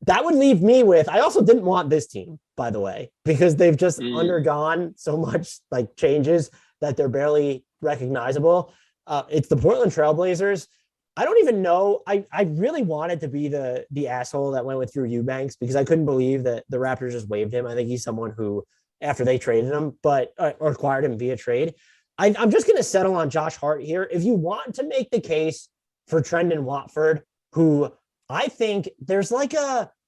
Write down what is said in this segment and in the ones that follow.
that would leave me with, I also didn't want this team, by the way, because they've just undergone so much like changes that they're barely recognizable. It's the Portland Trailblazers. I don't even know. I really wanted to be the asshole that went with Drew Eubanks because I couldn't believe that the Raptors just waived him. I think he's someone who, after they traded him, or acquired him via trade, I'm just going to settle on Josh Hart here. If you want to make the case for Trendon Watford, who I think there's like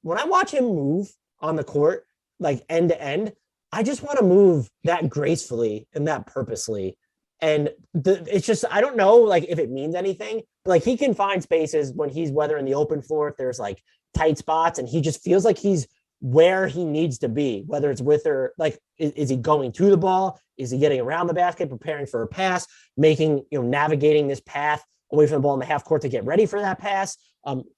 when I watch him move on the court, like end to end, I just want to move that gracefully and that purposely. And it's just, I don't know, like if it means anything, but like he can find spaces when he's, whether in the open floor, if there's like tight spots, and he just feels like he's where he needs to be, whether it's with or like, is he going to the ball? Is he getting around the basket, preparing for a pass, navigating this path away from the ball in the half court to get ready for that pass?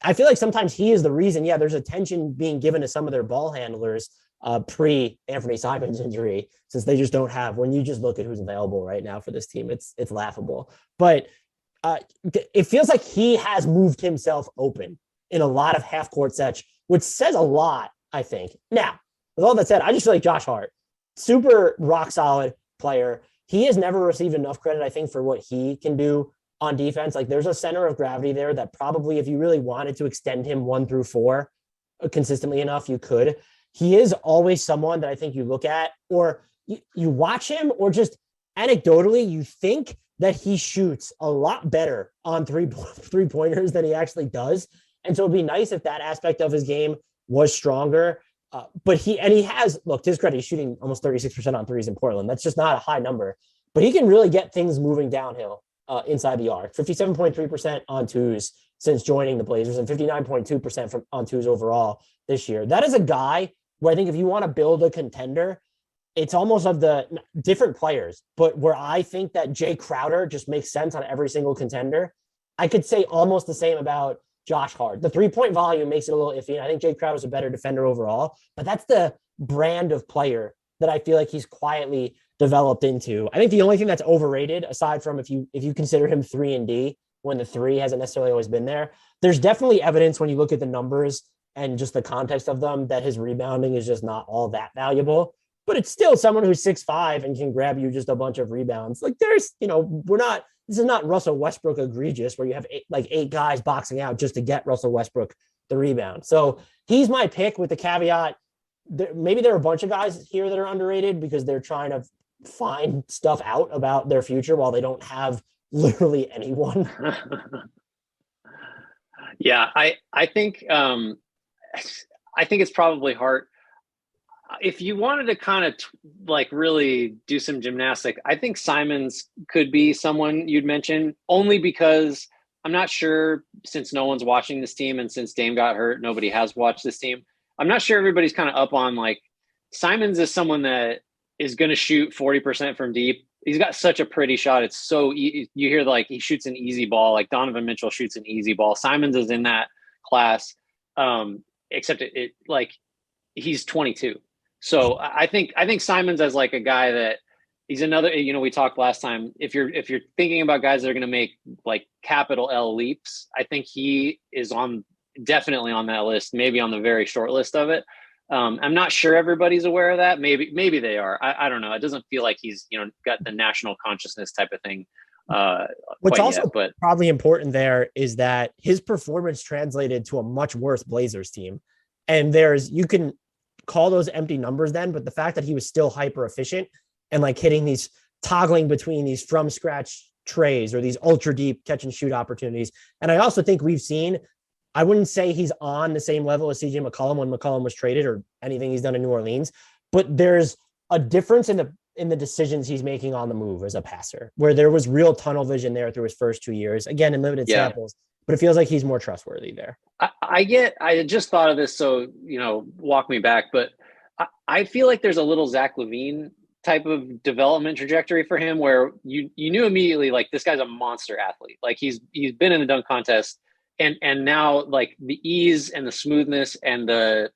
I feel like sometimes he is the reason, there's attention being given to some of their ball handlers pre Anfernee Simons injury, since they just don't have, when you just look at who's available right now for this team, it's laughable. But it feels like he has moved himself open in a lot of half court sets, which says a lot, I think. Now, with all that said, I just feel like Josh Hart, super rock solid player. He has never received enough credit, I think, for what he can do on defense. Like there's a center of gravity there that probably, if you really wanted to extend him 1 through 4 consistently enough, you could. He is always someone that I think you look at, or you watch him, or just anecdotally, you think that he shoots a lot better on three-pointers than he actually does. And so it'd be nice if that aspect of his game was stronger. But he has, look, to his credit, he's shooting almost 36% on threes in Portland. That's just not a high number, but he can really get things moving downhill inside the arc. 57.3% on twos since joining the Blazers, and 59.2% on twos overall this year. That is a guy where I think if you want to build a contender, it's almost of the different players, but where I think that Jay Crowder just makes sense on every single contender. I could say almost the same about Josh Hart. The 3-point volume makes it a little iffy. I think Jay Crowder is a better defender overall, but that's the brand of player that I feel like he's quietly developed into. I think the only thing that's overrated, aside from if you consider him 3-and-D, when the 3 hasn't necessarily always been there, there's definitely evidence when you look at the numbers and just the context of them that his rebounding is just not all that valuable. But it's still someone who's 6'5" and can grab you just a bunch of rebounds. Like there's, this is not Russell Westbrook egregious where you have 8 guys boxing out just to get Russell Westbrook the rebound. So he's my pick, with the caveat that maybe there are a bunch of guys here that are underrated because they're trying to find stuff out about their future while they don't have literally anyone. Yeah, I think it's probably Hart. If you wanted to kind of really do some gymnastic, I think Simons could be someone you'd mention, only because I'm not sure, since no one's watching this team and since Dame got hurt, nobody has watched this team. I'm not sure everybody's kind of up on Simons is someone that is going to shoot 40% from deep. He's got such a pretty shot. It's so you hear he shoots an easy ball. Like Donovan Mitchell shoots an easy ball. Simons is in that class, except he's 22. So I think Simons as a guy that he's another. We talked last time. If you're thinking about guys that are going to make capital L leaps, I think he is definitely on that list. Maybe on the very short list of it. I'm not sure everybody's aware of that. Maybe they are. I don't know. It doesn't feel like he's got the national consciousness type of thing. What's also probably important there is that his performance translated to a much worse Blazers team, and you can call those empty numbers then, but the fact that he was still hyper efficient and hitting these, toggling between these from scratch trays or these ultra deep catch and shoot opportunities. And I also think we've seen, I wouldn't say he's on the same level as CJ McCollum when McCollum was traded or anything he's done in New Orleans, but there's a difference in the decisions he's making on the move as a passer, where there was real tunnel vision there through his first 2 years, again, in limited samples, but it feels like he's more trustworthy there. I just thought of this, so, walk me back, but I feel like there's a little Zach LaVine type of development trajectory for him where you knew immediately, this guy's a monster athlete. He's been in the dunk contest, and now the ease and the smoothness and the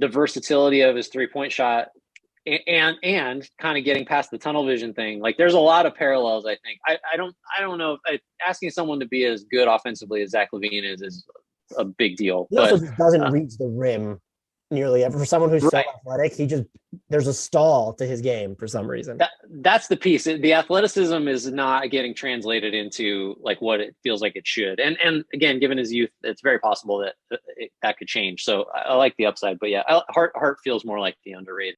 versatility of his 3-point shot and kind of getting past the tunnel vision thing. There's a lot of parallels. I think I don't know if asking someone to be as good offensively as Zach LaVine is a big deal. He also But just doesn't reach the rim nearly ever. For someone who's so right. athletic, there's a stall to his game for some reason. That's the piece. The athleticism is not getting translated into like what it feels like it should. And again, given his youth, it's very possible that that could change. So I like the upside, but yeah, Hart feels more like the underrated.